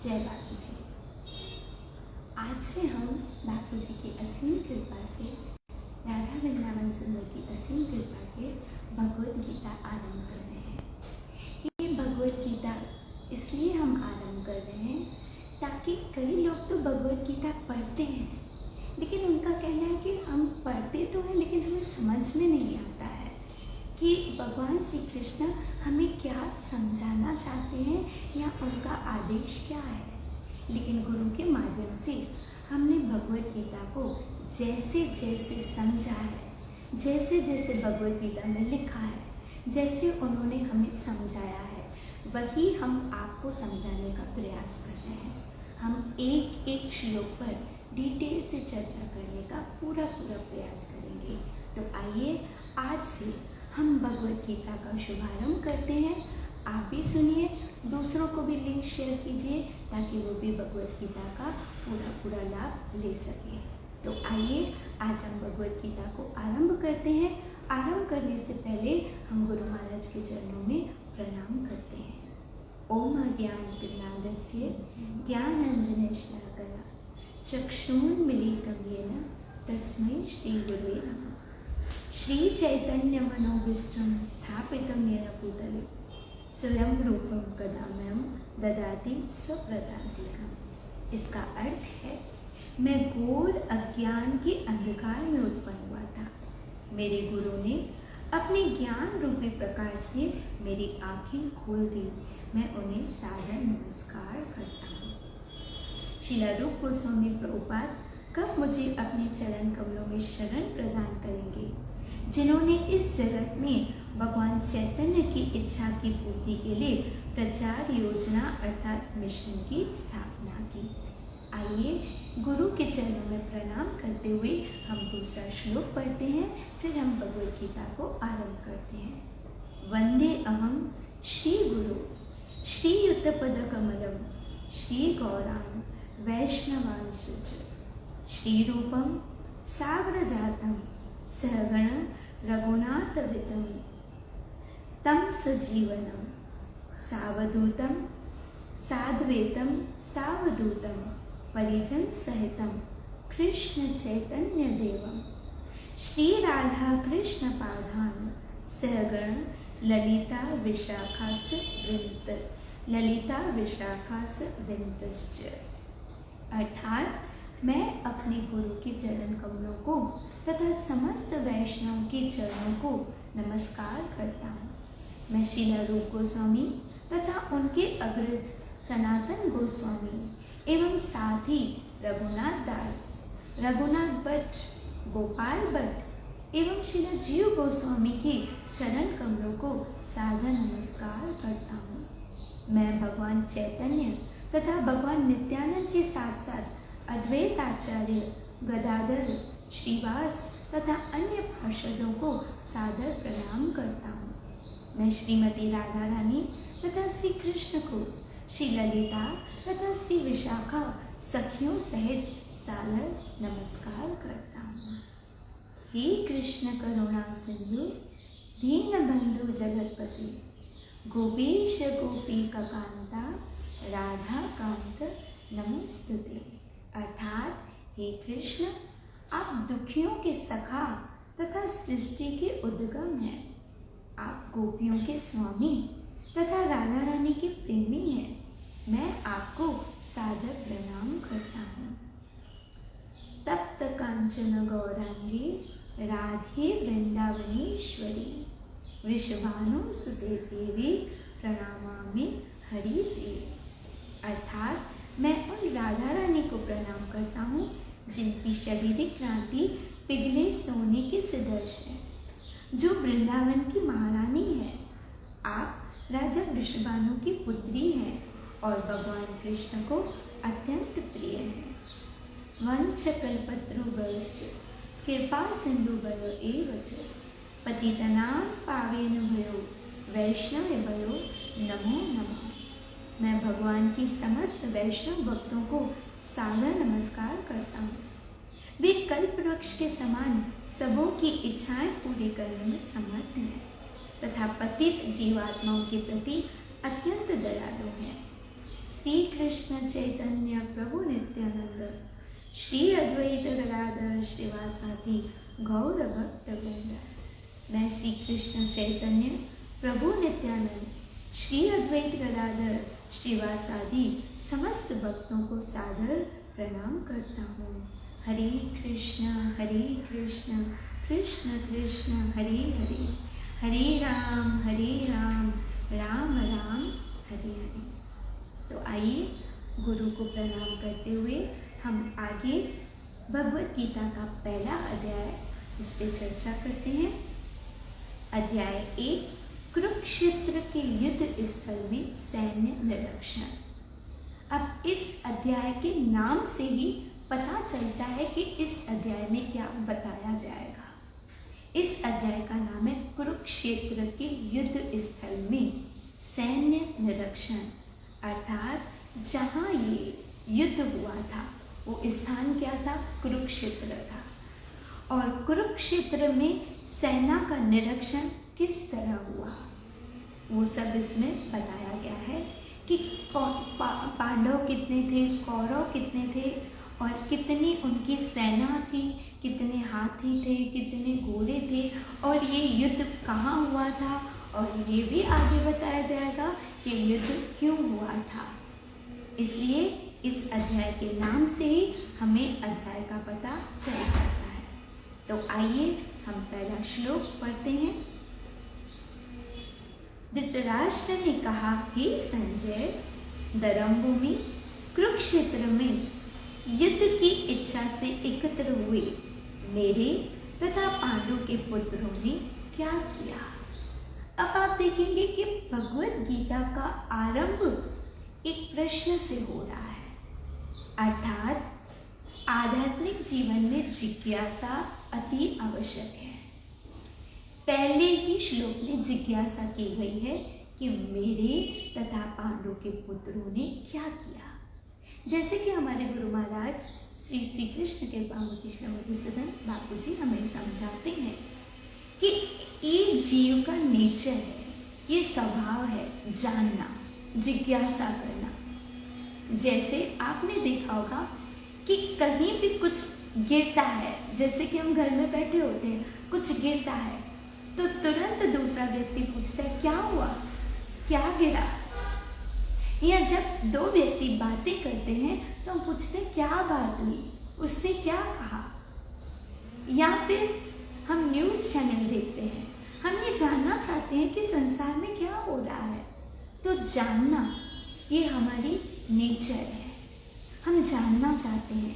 जय बापू जी। आज से हम बापू जी की असीम कृपा से, राधा वृंदावन सुंदर की असीम कृपा से भगवत गीता आरंभ कर रहे हैं। ये भगवत गीता इसलिए हम आरंभ कर रहे हैं ताकि कई लोग तो भगवत गीता पढ़ते हैं, लेकिन उनका कहना है कि हम पढ़ते तो हैं लेकिन हमें समझ में नहीं आता है कि भगवान श्री कृष्ण हमें क्या समझाना चाहते हैं या उनका आदेश क्या है। लेकिन गुरु के माध्यम से हमने भगवत गीता को जैसे जैसे समझा है, जैसे जैसे भगवत गीता में लिखा है, जैसे उन्होंने हमें समझाया है, वही हम आपको समझाने का प्रयास कर रहे हैं। हम एक एक श्लोक पर डिटेल से चर्चा करने का पूरा प्रयास करेंगे। तो आइए आज से हम भगवत गीता का शुभारंभ करते हैं। आप भी सुनिए, दूसरों को भी लिंक शेयर कीजिए ताकि वो भी भगवत गीता का पूरा लाभ ले सके। तो आइए आज हम भगवत गीता को आरंभ करते हैं। आरंभ करने से पहले हम गुरु महाराज के चरणों में प्रणाम करते हैं। ओम अज्ञानतिमिरान्धस्य ज्ञानाञ्जनशलाकया चक्षुरुन्मीलितं येन तस्मै श्री गुरुवे नमः। श्री चैतन्य मनोभीष्टं स्थापितं येन भूतले स्वयं रूपं कदा मह्यं ददाति स्वपदान्तिकम्। इसका अर्थ है, मैं घोर अज्ञान के अंधकार में उत्पन्न हुआ था। मेरे गुरु ने अपने ज्ञान रूपी प्रकाश से मेरी आँखें खोल दी। मैं उन्हें सादर नमस्कार करता हूँ। श्रील रूप गोस्वामी प्रभुपाद कब मुझे अपने चरण कमलों में शरण प्रदान करेंगे, जिन्होंने इस जगत में भगवान चैतन्य की इच्छा की पूर्ति के लिए प्रचार योजना अर्थात मिशन की स्थापना की। आइए गुरु के चरणों में प्रणाम करते हुए हम दूसरा श्लोक पढ़ते हैं, फिर हम भगवद गीता को आरंभ करते हैं। वंदे अहम श्री गुरु श्रीयुतपदकमलं श्री गौरांग वैष्णवांशुच श्री रूपम साग्रजातं सहगण रघुनाथवितं तं सजीवनं सावधूतं साद्वैतं सावधूतं परिजन सहितं कृष्ण चैतन्य देवं श्री राधा कृष्ण पादान सहगण ललिता विशाखास वृंतश्च। अर्थात मैं अपने गुरु के चरण कमलों को तथा समस्त वैष्णव के चरणों को नमस्कार करता हूँ। मैं श्रील रूप गोस्वामी तथा उनके अग्रज सनातन गोस्वामी एवं साथ ही रघुनाथ दास, रघुनाथ भट्ट, गोपाल भट्ट एवं श्रील जीव गोस्वामी के चरण कमलों को सादर नमस्कार करता हूँ। मैं भगवान चैतन्य तथा भगवान नित्यानंद के साथ साथ अद्वैत आचार्य गदाधर, श्रीवास तथा अन्य पार्षदों को सादर प्रणाम करता हूँ। मैं श्रीमती राधा रानी तथा श्री कृष्ण को, श्री ललिता तथा श्री विशाखा सखियों सहित सादर नमस्कार करता हूँ। हे कृष्ण करुणा सिंधु दीनबंधु जगतपति गोपीश गोपीकांता राधा कांत नमोस्तुते। अर्थात हे कृष्ण, आप दुखियों के सखा तथा सृष्टि के उद्गम हैं। आप गोपियों के स्वामी तथा राधा रानी के प्रेमी हैं। मैं आपको सादर प्रणाम करता हूँ। तप्त कांचन गौरांगी राधे वृंदावनेश्वरी वृषभानुसुते देवी प्रणमामि हरिप्रिये। अर्थात मैं उन राधा रानी को प्रणाम करता हूँ जिनकी शारीरिक क्रांति पिघले सोने के सदृश है, जो वृंदावन की महारानी है। आप राजा वृषभानु की पुत्री हैं और भगवान कृष्ण को अत्यंत प्रिय हैं। वंशकल्पतरुभ्यश्च कृपा सिन्धुभ्यो एव च पतितानां पावनेभ्यो वैष्णवेभ्यो नमो नमः। मैं भगवान की समस्त वैष्णव भक्तों को सादर नमस्कार करता हूँ। वे कल्प वृक्ष के समान सबों की इच्छाएं पूरी करने में समर्थ हैं तथा पतित जीवात्माओं के प्रति अत्यंत दयालु हैं। श्री कृष्ण चैतन्य प्रभु नित्यानंद श्री अद्वैत गदाधर श्रीवासादि गौर भक्त वृंद। मैं श्री कृष्ण चैतन्य प्रभु नित्यानंद श्री अद्वैत गदाधर श्रीवासादि समस्त भक्तों को सादर प्रणाम करता हूँ। हरे कृष्ण कृष्ण कृष्ण हरे हरे, हरे राम राम राम हरे हरे। तो आइए गुरु को प्रणाम करते हुए हम आगे भगवत गीता का पहला अध्याय उस पर चर्चा करते हैं। अध्याय 1, कुरुक्षेत्र के युद्ध स्थल में सैन्य निरीक्षण। अब इस अध्याय के नाम से ही पता चलता है कि इस अध्याय में क्या बताया जाएगा। इस अध्याय का नाम है कुरुक्षेत्र के युद्ध स्थल में सैन्य निरीक्षण, अर्थात जहाँ ये युद्ध हुआ था वो स्थान क्या था? कुरुक्षेत्र था। और कुरुक्षेत्र में सेना का निरीक्षण किस तरह हुआ वो सब इसमें बताया गया है कि पांडव कितने थे, कौरव कितने थे और कितनी उनकी सेना थी, कितने हाथी थे, कितने घोड़े थे और ये युद्ध कहाँ हुआ था। और ये भी आगे बताया जाएगा कि युद्ध क्यों हुआ था। इसलिए इस अध्याय के नाम से ही हमें अध्याय का पता चल जाता है। तो आइए हम पहला श्लोक पढ़ते हैं। धृतराष्ट्र ने कहा, हे संजय, धर्मभूमि कुरुक्षेत्र में युद्ध की इच्छा से एकत्र हुए मेरे तथा पांडु के पुत्रों ने क्या किया। अब आप देखेंगे कि भगवत गीता का आरंभ एक प्रश्न से हो रहा है, अर्थात आध्यात्मिक जीवन में जिज्ञासा अति आवश्यक है। पहले ही श्लोक में जिज्ञासा की गई है कि मेरे तथा पांडु के पुत्रों ने क्या किया। जैसे कि हमारे गुरु महाराज श्री श्री कृष्ण के कृष्ण मधुसूदन बापू जी हमें समझाते हैं कि ये जीव का नेचर है, ये स्वभाव है जानना, जिज्ञासा करना। जैसे आपने देखा होगा कि कहीं भी कुछ गिरता है, जैसे कि हम घर में बैठे होते हैं, कुछ गिरता है तो तुरंत दूसरा व्यक्ति पूछता है क्या हुआ, क्या गिरा। या जब दो व्यक्ति बातें करते हैं तो हम पूछते हैं क्या बात हुई, उसने क्या कहा। या फिर हम न्यूज़ चैनल देखते हैं, हम ये जानना चाहते हैं कि संसार में क्या हो रहा है। तो जानना ये हमारी नेचर है, हम जानना चाहते हैं।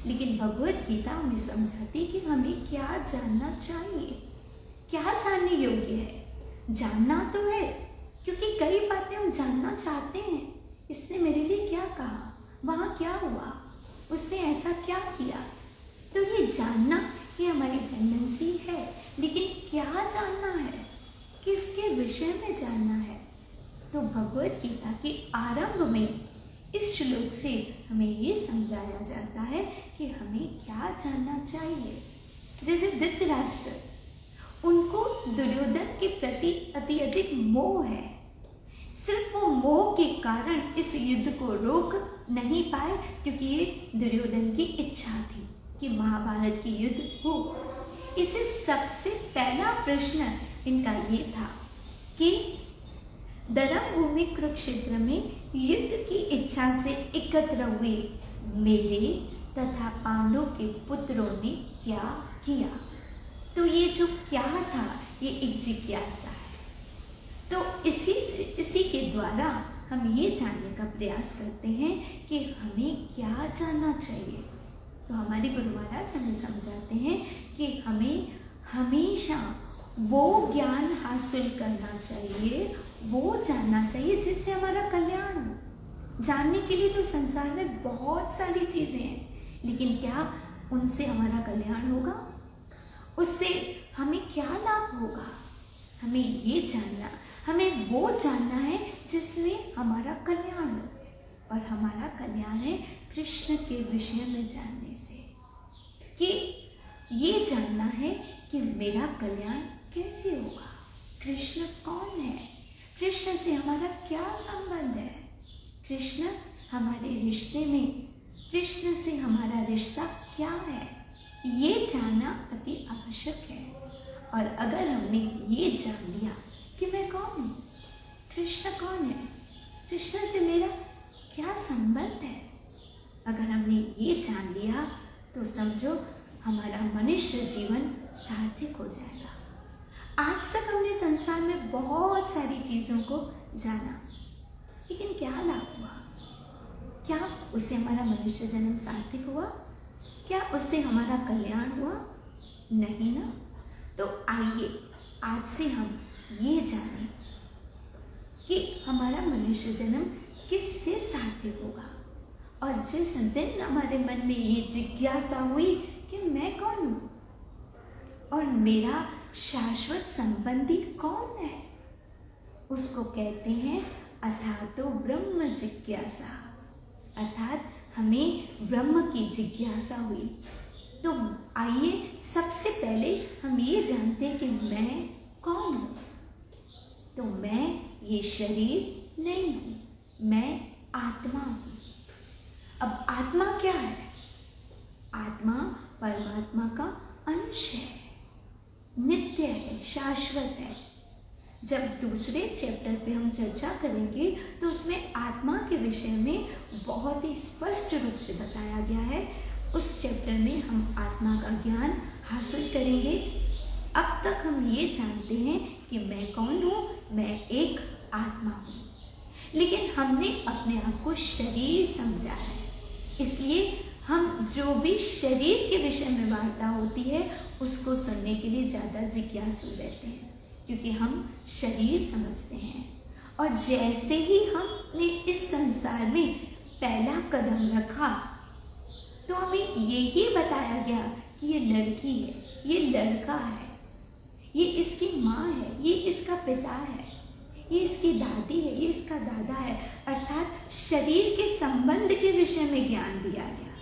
लेकिन भगवत गीता हमें समझाती कि हमें क्या जानना चाहिए, क्या जानने योग्य है। जानना तो है, क्योंकि कई बातें हम जानना चाहते हैं। इसने मेरे लिए क्या कहा, वहाँ क्या हुआ, उसने ऐसा क्या किया। तो ये जानना ये हमारी टेंडेंसी है, लेकिन क्या जानना है, किसके विषय में जानना है। तो भगवत गीता के आरंभ में इस श्लोक से हमें ये समझाया जाता है कि हमें क्या जानना चाहिए। जैसे धृतराष्ट्र, उनको दुर्योधन के प्रति अत्यधिक मोह है। सिर्फ वो मोह के कारण इस युद्ध को रोक नहीं पाए, क्योंकि ये दुर्योधन की इच्छा थी कि महाभारत की युद्ध हो। इसे सबसे पहला प्रश्न इनका ये था कि धर्मभूमि कुरुक्षेत्र में युद्ध की इच्छा से एकत्र हुए मेरे तथा पांडु के पुत्रों ने क्या किया। तो ये जो क्या था ये एक जिज्ञासा है। तो इसी के द्वारा हम ये जानने का प्रयास करते हैं कि हमें क्या जानना चाहिए। तो हमारे गुरु महाराज हमें समझाते हैं कि हमें हमेशा वो ज्ञान हासिल करना चाहिए, वो जानना चाहिए जिससे हमारा कल्याण हो। जानने के लिए तो संसार में बहुत सारी चीज़ें हैं, लेकिन क्या उनसे हमारा कल्याण होगा, उससे हमें क्या लाभ होगा। हमें ये जानना, हमें वो जानना है जिसमें हमारा कल्याण हो। और हमारा कल्याण है कृष्ण के विषय में जानने से, कि ये जानना है कि मेरा कल्याण कैसे होगा, कृष्ण कौन है, कृष्ण से हमारा क्या संबंध है, कृष्ण हमारे रिश्ते में कृष्ण से हमारा रिश्ता क्या है, ये जानना अति आवश्यक है। और अगर हमने ये जान लिया कि मैं कौन हूँ, कृष्ण कौन है, कृष्ण से मेरा क्या संबंध है, अगर हमने ये जान लिया तो समझो हमारा मनुष्य जीवन सार्थक हो जाएगा। आज तक हमने संसार में बहुत सारी चीज़ों को जाना, लेकिन क्या लाभ हुआ? क्या उससे हमारा मनुष्य जन्म सार्थक हुआ? क्या उससे हमारा कल्याण हुआ? नहीं ना। तो आइए आज से हम ये जानें कि हमारा मनुष्य जन्म किससे सार्थक होगा। और जिस दिन हमारे मन में ये जिज्ञासा हुई कि मैं कौन हूँ और मेरा शाश्वत संबंधी कौन है, उसको कहते हैं अथातो ब्रह्म जिज्ञासा। अर्थात हमें ब्रह्म की जिज्ञासा हुई। तो आइए सबसे पहले हम ये जानते हैं कि मैं कौन हूँ। तो मैं ये शरीर नहीं हूँ, मैं आत्मा हूँ। अब आत्मा क्या है? आत्मा परमात्मा का अंश है, नित्य है, शाश्वत है। जब दूसरे चैप्टर पे हम चर्चा करेंगे तो उसमें आत्मा के विषय में बहुत ही स्पष्ट रूप से बताया गया है। उस चैप्टर में हम आत्मा का ज्ञान हासिल करेंगे। अब तक हम ये जानते हैं कि मैं कौन हूँ, मैं एक आत्मा हूँ, लेकिन हमने अपने आप को शरीर समझा है। इसलिए हम जो भी शरीर के विषय में वार्ता होती है उसको सुनने के लिए ज़्यादा जिज्ञासु रहते हैं, क्योंकि हम शरीर समझते हैं। और जैसे ही हमने इस संसार में पहला कदम रखा तो हमें यही बताया गया कि ये लड़की है, ये लड़का है, ये इसकी माँ है, ये इसका पिता है, ये इसकी दादी है, ये इसका दादा है। अर्थात शरीर के संबंध के विषय में ज्ञान दिया गया,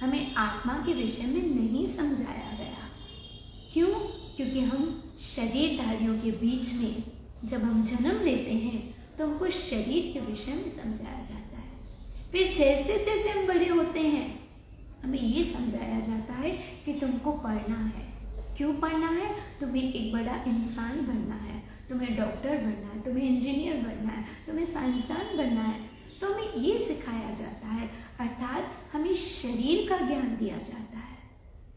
हमें आत्मा के विषय में नहीं समझाया गया। क्यों? क्योंकि हम शरीरधारियों के बीच में जब हम जन्म लेते हैं तो हमको शरीर के विषय में समझाया जाता है। फिर जैसे जैसे हम बड़े होते हैं हमें ये समझाया जाता है कि तुमको पढ़ना है। क्यों पढ़ना है? तुम्हें एक बड़ा इंसान बनना है, तुम्हें डॉक्टर बनना है, तुम्हें इंजीनियर बनना है, तुम्हें साइंसदान बनना है। तो हमें ये सिखाया जाता है, अर्थात हमें शरीर का ज्ञान दिया जाता है।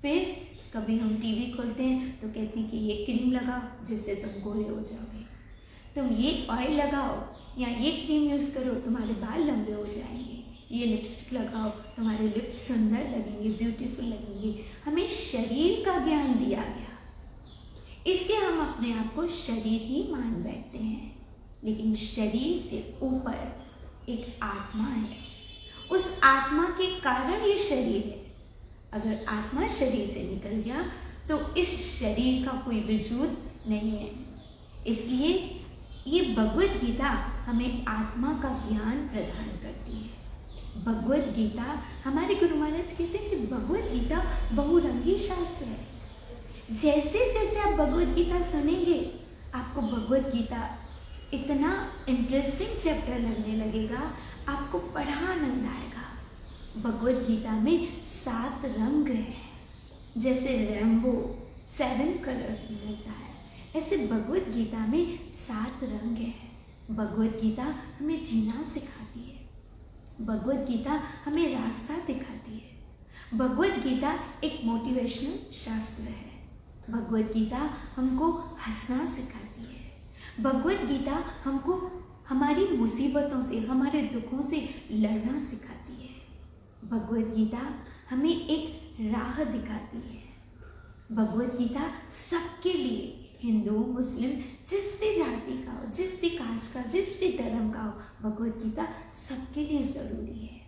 फिर कभी हम टीवी खोलते हैं तो कहती कि ये क्रीम लगाओ जिससे तुम गोरे हो जाओगे, तुम ये ऑयल लगाओ या ये क्रीम यूज़ करो तुम्हारे बाल लंबे हो जाएंगे, ये लिपस्टिक लगाओ तुम्हारे लिप्स सुंदर लगेंगे, ब्यूटीफुल लगेंगे। हमें शरीर का ज्ञान दिया गया, इसलिए हम अपने आप को शरीर ही मान बैठते हैं। लेकिन शरीर से ऊपर एक आत्मा है, उस आत्मा के कारण ये शरीर है। अगर आत्मा शरीर से निकल गया तो इस शरीर का कोई वजूद नहीं है। इसलिए ये भगवत गीता हमें आत्मा का ज्ञान प्रदान करती है। भगवत गीता, हमारे गुरु महाराज कहते हैं कि भगवत गीता बहुरंगी शास्त्र है। जैसे जैसे आप भगवत गीता सुनेंगे आपको भगवत गीता इतना इंटरेस्टिंग चैप्टर लगने लगेगा, आपको बड़ा आनंद आएगा। भगवत गीता में 7 रंग हैं, जैसे रेनबो 7 कलर मिलता है, ऐसे भगवत गीता में 7 रंग हैं। भगवत गीता हमें जीना सिखाती है, भगवत गीता हमें रास्ता दिखाती है। भगवत गीता एक मोटिवेशनल शास्त्र है। भगवत गीता हमको हंसना सिखाती है। भगवत गीता हमको हमारी मुसीबतों से, हमारे दुखों से लड़ना सिखाती है। भगवत गीता हमें एक राह दिखाती है। भगवत गीता सबके लिए, हिंदू मुस्लिम जिस भी जाति का हो, जिस भी कास्ट का, जिस भी धर्म का हो, भगवत गीता सबके लिए ज़रूरी है।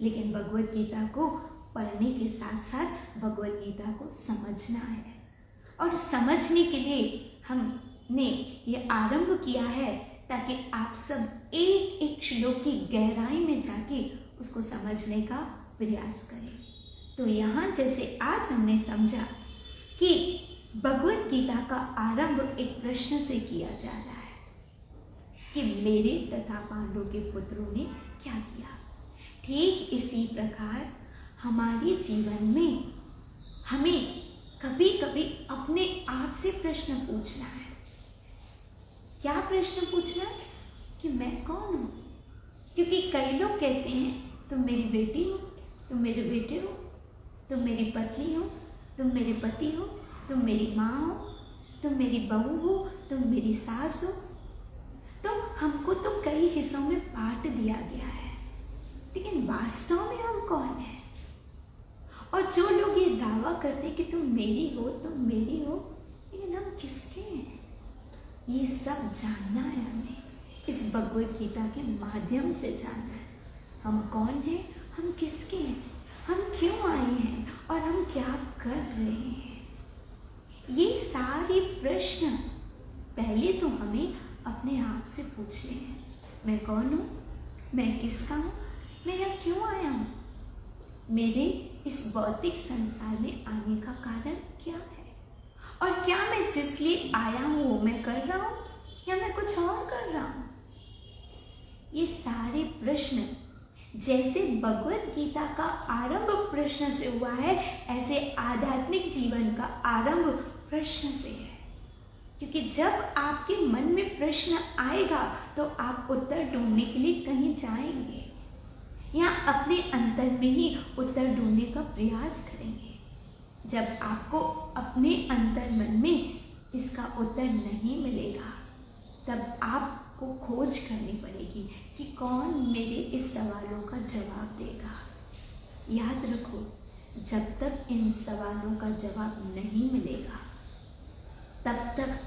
लेकिन भगवत गीता को पढ़ने के साथ साथ भगवत गीता को समझना है, और समझने के लिए हमने ये आरंभ किया है ताकि आप सब एक एक श्लोक की गहराई में जाके उसको समझने का प्रयास करें। तो यहाँ जैसे आज हमने समझा कि भगवत गीता का आरंभ एक प्रश्न से किया जा रहा है कि मेरे तथा पांडव के पुत्रों ने क्या किया। ठीक इसी प्रकार हमारे जीवन में हमें कभी कभी अपने आप से प्रश्न पूछना है। क्या प्रश्न पूछना है? कि मैं कौन हूँ? क्योंकि कई लोग कहते हैं तुम मेरी बेटी हो, तुम मेरे बेटे हो, तुम मेरी पत्नी हो, तुम मेरे पति हो, तुम मेरी माँ हो, तुम मेरी बहू हो, तुम मेरी सास हो। तो हमको तो कई हिस्सों में बांट दिया गया है, लेकिन वास्तव में हम कौन हैं? और जो लोग ये दावा करते हैं कि तुम मेरी हो, तुम मेरी हो, लेकिन हम किसके हैं? ये सब जानना है हमें, इस भगवद गीता के माध्यम से जानना है। हम कौन हैं, हम किसके हैं, हम क्यों आए हैं और हम क्या कर रहे हैं। ये सारे प्रश्न पहले तो हमें अपने आप से पूछने हैं। मैं कौन हूँ, मैं किसका हूँ, मैं यहाँ क्यों आया हूँ, मेरे इस भौतिक संसार में आने का कारण क्या है, और क्या मैं जिस लिए आया हूँ वो मैं कर रहा हूँ या मैं कुछ और कर रहा हूँ। ये सारे प्रश्न जैसे भगवद गीता का आरंभ प्रश्न से हुआ है, ऐसे आध्यात्मिक जीवन का आरंभ प्रश्न से है। क्योंकि जब आपके मन में प्रश्न आएगा तो आप उत्तर ढूंढने के लिए कहीं जाएंगे या अपने अंतर में ही उत्तर ढूंढने का प्रयास करेंगे। जब आपको अपने अंतर मन में इसका उत्तर नहीं मिलेगा, तब आपको खोज करनी पड़ेगी कि कौन मेरे इस सवालों का जवाब देगा। याद रखो, जब तक इन सवालों का जवाब नहीं मिलेगा, तब तक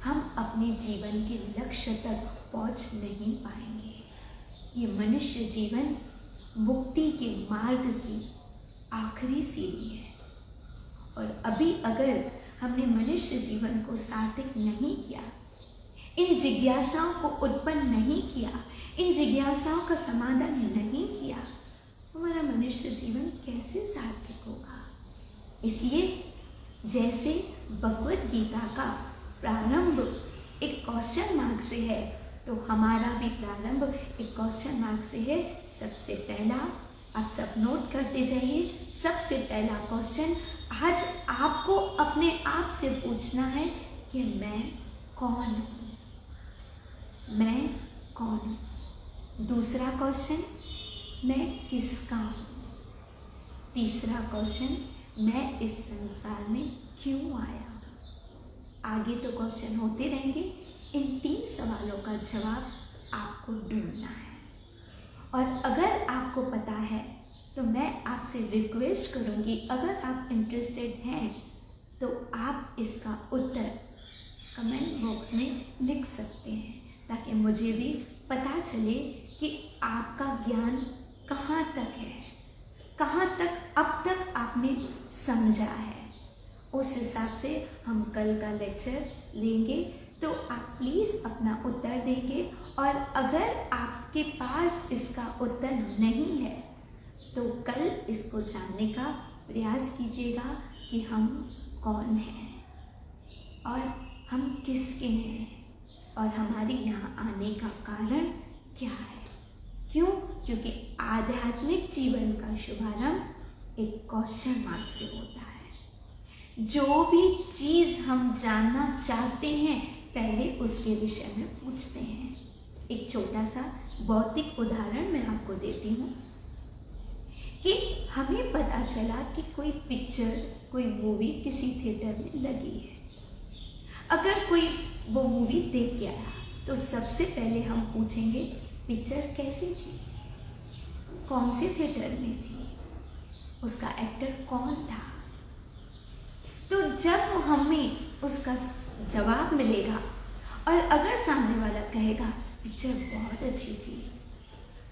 हम अपने जीवन के लक्ष्य तक पहुंच नहीं पाएंगे। ये मनुष्य जीवन मुक्ति के मार्ग की आखिरी सीढ़ी है, और अभी अगर हमने मनुष्य जीवन को सार्थक नहीं किया, इन जिज्ञासाओं को उत्पन्न नहीं किया, इन जिज्ञासाओं का समाधान नहीं किया, हमारा मनुष्य जीवन कैसे सार्थक होगा। इसलिए जैसे भगवद गीता का प्रारंभ एक क्वेश्चन मार्क से है, तो हमारा भी प्रारंभ एक क्वेश्चन मार्क से है। सबसे पहला आप सब नोट करते जाइए। सबसे पहला क्वेश्चन आज आपको अपने आप से पूछना है कि मैं कौन हूँ, मैं कौन हूँ। दूसरा क्वेश्चन, मैं किसका हूँ। तीसरा क्वेश्चन, मैं इस संसार में क्यों आया हूँ। आगे तो क्वेश्चन होते रहेंगे, इन 3 सवालों का जवाब आपको ढूंढना है। और अगर आपको पता है तो मैं आपसे रिक्वेस्ट करूँगी, अगर आप इंटरेस्टेड हैं तो आप इसका उत्तर कमेंट बॉक्स में लिख सकते हैं, ताकि मुझे भी पता चले कि आपका ज्ञान कहाँ तक है, कहाँ तक अब तक आपने समझा है। उस हिसाब से हम कल का लेक्चर लेंगे, तो आप प्लीज़ अपना उत्तर देंगे। और अगर आपके पास इसका उत्तर नहीं है तो कल इसको जानने का प्रयास कीजिएगा कि हम कौन हैं और हम किसके हैं और हमारे यहाँ आने का कारण क्या है। क्यों? क्योंकि आध्यात्मिक जीवन का शुभारंभ एक क्वेश्चन मार्क से होता है। जो भी चीज़ हम जानना चाहते हैं पहले उसके विषय में पूछते हैं। एक छोटा सा भौतिक उदाहरण मैं आपको देती हूँ कि हमें पता चला कि कोई पिक्चर, कोई मूवी किसी थिएटर में लगी है। अगर कोई वो मूवी देख के आया तो सबसे पहले हम पूछेंगे पिक्चर कैसी थी, कौन से थिएटर में थी, उसका एक्टर कौन था। तो जब हमें उसका जवाब मिलेगा और अगर सामने वाला कहेगा पिक्चर बहुत अच्छी थी,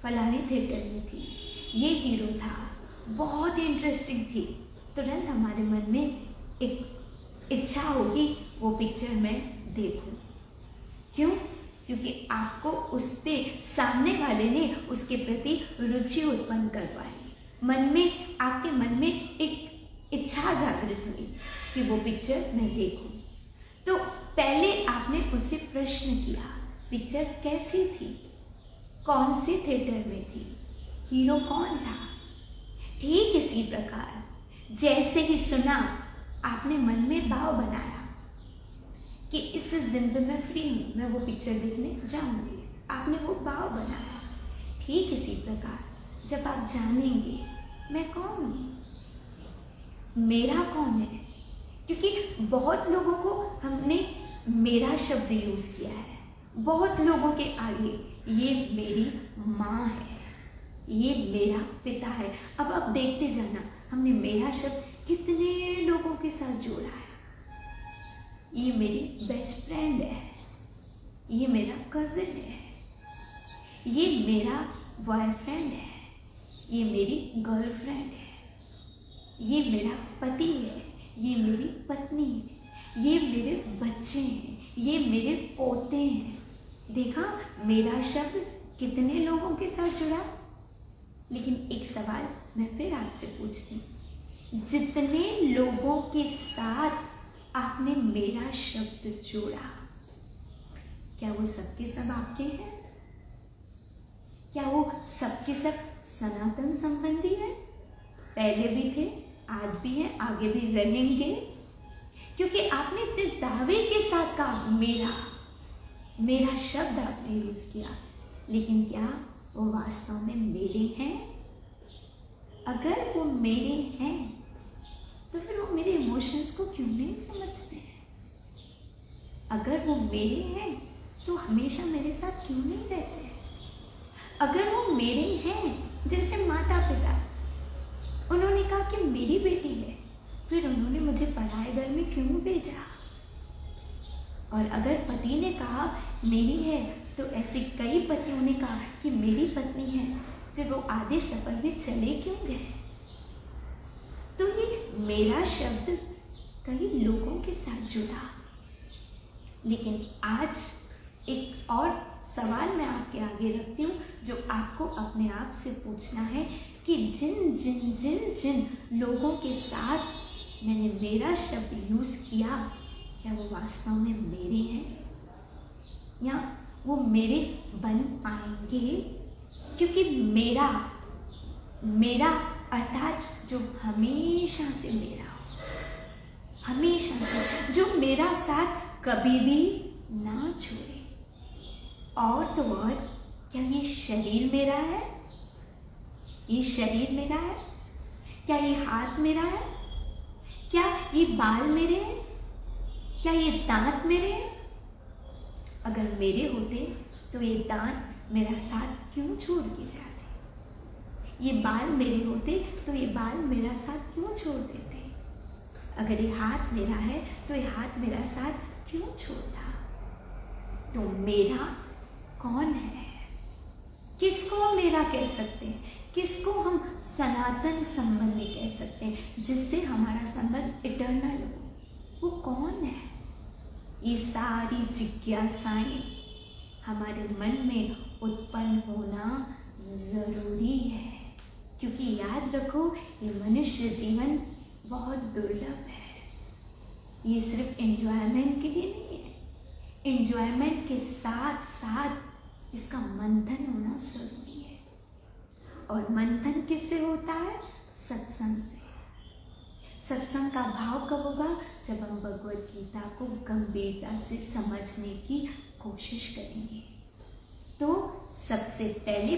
फलाने थिएटर में थी, ये हीरो था, बहुत ही इंटरेस्टिंग थी, तुरंत हमारे मन में एक इच्छा होगी वो पिक्चर मैं देखूं। क्यों? क्योंकि आपको उससे सामने वाले ने उसके प्रति रुचि उत्पन्न करवाई, मन में, आपके मन में एक इच्छा जागृत हुई कि वो पिक्चर मैं देखूं। तो पहले आपने उससे प्रश्न किया पिक्चर कैसी थी, कौन से थिएटर में थी, हीरो कौन था। ठीक इसी प्रकार जैसे ही सुना आपने मन में भाव बनाया कि इस दिन पे मैं फ्री हूँ, मैं वो पिक्चर देखने जाऊंगी, आपने वो भाव बनाया। ठीक इसी प्रकार जब आप जानेंगे मैं कौन हूँ, मेरा कौन है, क्योंकि बहुत लोगों को हमने मेरा शब्द यूज़ किया है, बहुत लोगों के आगे ये मेरी माँ है, ये मेरा पिता है। अब आप देखते जाना हमने मेरा शब्द कितने लोगों के साथ जोड़ा है। ये मेरी बेस्ट फ्रेंड है, ये मेरा कज़िन है, ये मेरा बॉयफ्रेंड है, ये मेरी गर्लफ्रेंड है, ये मेरा पति है, ये मेरी पत्नी है, ये मेरे बच्चे हैं, ये मेरे पोते हैं। देखा मेरा शब्द कितने लोगों के साथ जुड़ा। लेकिन एक सवाल मैं फिर आपसे पूछती हूँ, जितने लोगों के साथ आपने मेरा शब्द जोड़ा, क्या वो सबके सब आपके हैं? क्या वो सबके सब सनातन संबंधी है? पहले भी थे, आज भी हैं, आगे भी रहेंगे। क्योंकि आपने इतने दावे के साथ कहा मेरा शब्द आपने यूज किया, लेकिन क्या वो वास्तव में मेरे हैं? अगर वो मेरे हैं तो फिर वो मेरे इमोशंस को क्यों नहीं समझते हैं? अगर वो मेरे हैं तो हमेशा मेरे साथ क्यों नहीं रहते हैं? अगर वो मेरे हैं, जैसे माता पिता, उन्होंने कहा कि मेरी बेटी है, फिर उन्होंने मुझे पराए घर में क्यों भेजा? और अगर पति ने कहा मेरी है, तो ऐसे कई पतियों ने कहा कि मेरी पत्नी है, फिर वो आधे सफर में चले क्यों गए? तो ये मेरा शब्द कई लोगों के साथ जुड़ा। लेकिन आज एक और सवाल मैं आपके आगे रखती हूँ, जो आपको अपने आप से पूछना है कि जिन जिन जिन जिन लोगों के साथ मैंने मेरा शब्द यूज़ किया, क्या वो वास्तव में मेरे हैं या वो मेरे बन पाएंगे? क्योंकि मेरा अर्थात जो हमेशा से मेरा हो, हमेशा से, जो मेरा साथ कभी भी ना छोड़े। और तो और, क्या ये शरीर मेरा है? ये शरीर मेरा है? क्या ये हाथ मेरा है? क्या ये बाल मेरे हैं? क्या ये दांत मेरे हैं? अगर मेरे होते तो ये दांत मेरा साथ क्यों छोड़ के जाते? ये बाल मेरे होते तो ये बाल मेरा साथ क्यों छोड़ देते? अगर ये हाथ मेरा है तो ये हाथ मेरा साथ क्यों छोड़ता? तो मेरा कौन है? किसको मेरा कह सकते हैं? किसको हम सनातन संबंधी कह सकते हैं, जिससे हमारा संबंध इटर्नल हो? वो कौन है? ये सारी जिज्ञासाएं हमारे मन में उत्पन्न होना ज़रूरी है, क्योंकि याद रखो ये मनुष्य जीवन बहुत दुर्लभ है। ये सिर्फ एंजॉयमेंट के लिए नहीं है, एंजॉयमेंट के साथ साथ इसका मंथन होना जरूरी है। और मंथन किससे होता है? सत्संग से। सत्संग का भाव कब होगा? जब हम भगवत गीता को गंभीरता से समझने की कोशिश करेंगे। तो सबसे पहले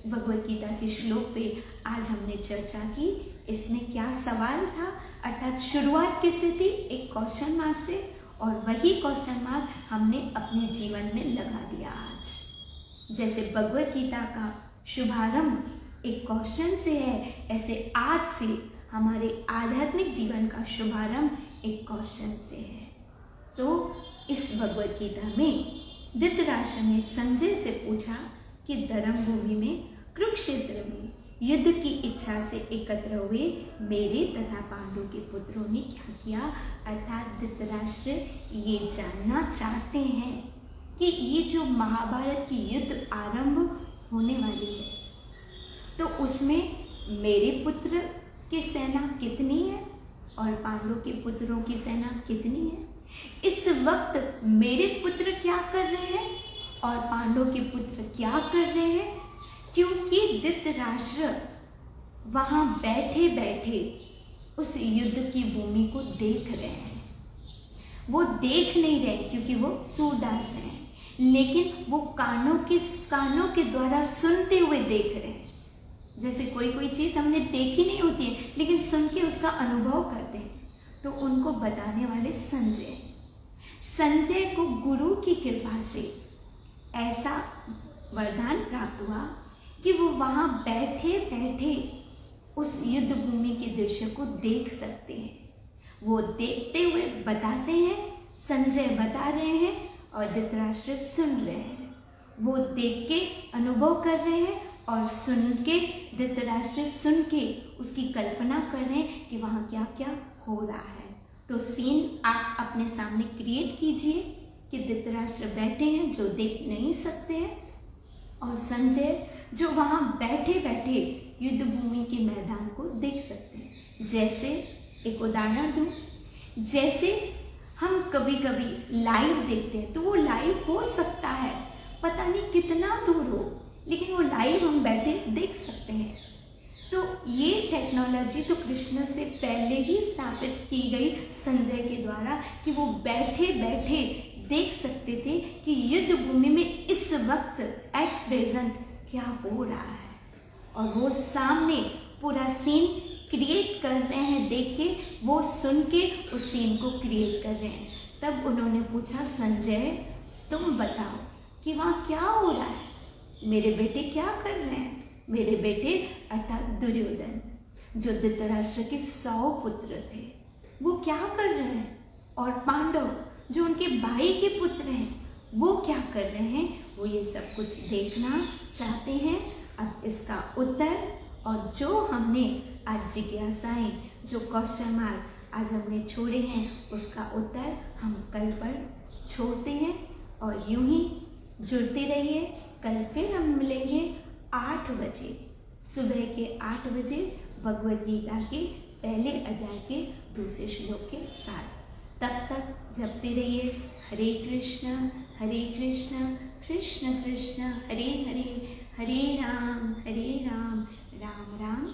भगवत गीता के श्लोक पे आज हमने चर्चा की। इसमें क्या सवाल था, अर्थात शुरुआत किससे थी? एक क्वेश्चन मार्क से, और वही क्वेश्चन मार्क हमने अपने जीवन में लगा दिया आज। जैसे भगवत गीता का शुभारंभ एक क्वेश्चन से है, ऐसे आज से हमारे आध्यात्मिक जीवन का शुभारंभ एक क्वेश्चन से है। तो इस भगवत गीता में धृतराष्ट्र ने संजय से पूछा कि धर्म भूमि में कुरुक्षेत्र में युद्ध की इच्छा से एकत्र हुए मेरे तथा पांडु के पुत्रों ने क्या किया? अर्थात धृतराष्ट्र ये जानना चाहते हैं कि ये जो महाभारत की युद्ध आरंभ होने वाली है, तो उसमें मेरे पुत्र की सेना कितनी है और पांडु के पुत्रों की सेना कितनी है? इस वक्त मेरे पुत्र क्या कर रहे हैं और पांडु के पुत्र क्या कर रहे हैं? क्योंकि धृतराष्ट्र वहाँ बैठे बैठे उस युद्ध की भूमि को देख रहे हैं। वो देख नहीं रहे क्योंकि वो सूरदास हैं, लेकिन वो कानों के द्वारा सुनते हुए देख रहे हैं। जैसे कोई चीज़ हमने देखी नहीं होती है, लेकिन सुन के उसका अनुभव करते हैं। तो उनको बताने वाले संजय को गुरु की कृपा से ऐसा वरदान प्राप्त हुआ कि वो वहाँ बैठे बैठे उस युद्ध भूमि के दृश्य को देख सकते हैं। वो देखते हुए बताते हैं, संजय बता रहे हैं और धृतराष्ट्र सुन रहे हैं। वो देख के अनुभव कर रहे हैं और सुन के धृतराष्ट्र सुन के उसकी कल्पना कर रहे हैं कि वहाँ क्या क्या हो रहा है। तो सीन आप अपने सामने क्रिएट कीजिए कि धृतराष्ट्र बैठे हैं जो देख नहीं सकते हैं, और संजय जो वहाँ बैठे बैठे युद्ध भूमि के मैदान को देख सकते हैं। जैसे एक उदाहरण दूँ, जैसे हम कभी कभी लाइव देखते हैं तो वो लाइव हो सकता है पता नहीं कितना दूर हो, लेकिन वो लाइव हम बैठे देख सकते हैं। तो ये टेक्नोलॉजी तो कृष्ण से पहले ही स्थापित की गई संजय के द्वारा कि वो बैठे बैठे देख सकते थे कि युद्ध भूमि में इस वक्त एट प्रेजेंट क्या हो रहा है, और वो सामने पूरा सीन क्रिएट कर रहे हैं। देख के वो सुन के उस सीन को क्रिएट कर रहे हैं। तब उन्होंने पूछा, संजय तुम बताओ कि वहाँ क्या हो रहा है, मेरे बेटे क्या कर रहे हैं। मेरे बेटे अर्थात दुर्योधन जो धृतराष्ट्र के 100 पुत्र थे वो क्या कर रहे हैं, और पांडव जो उनके भाई के पुत्र हैं वो क्या कर रहे हैं। वो ये सब कुछ देखना चाहते हैं। अब इसका उत्तर और जो हमने आज जिज्ञासाएं, जो क्वेश्चन मार्क आज हमने छोड़े हैं, उसका उत्तर हम कल पर छोड़ते हैं। और यूं ही जुड़ते रहिए। कल फिर हम मिलेंगे 8 बजे, सुबह के 8 बजे भगवद गीता के पहले अध्याय के दूसरे श्लोक के साथ। तब तक जपते रहिए हरे कृष्ण कृष्ण कृष्ण हरे हरे, हरे राम राम राम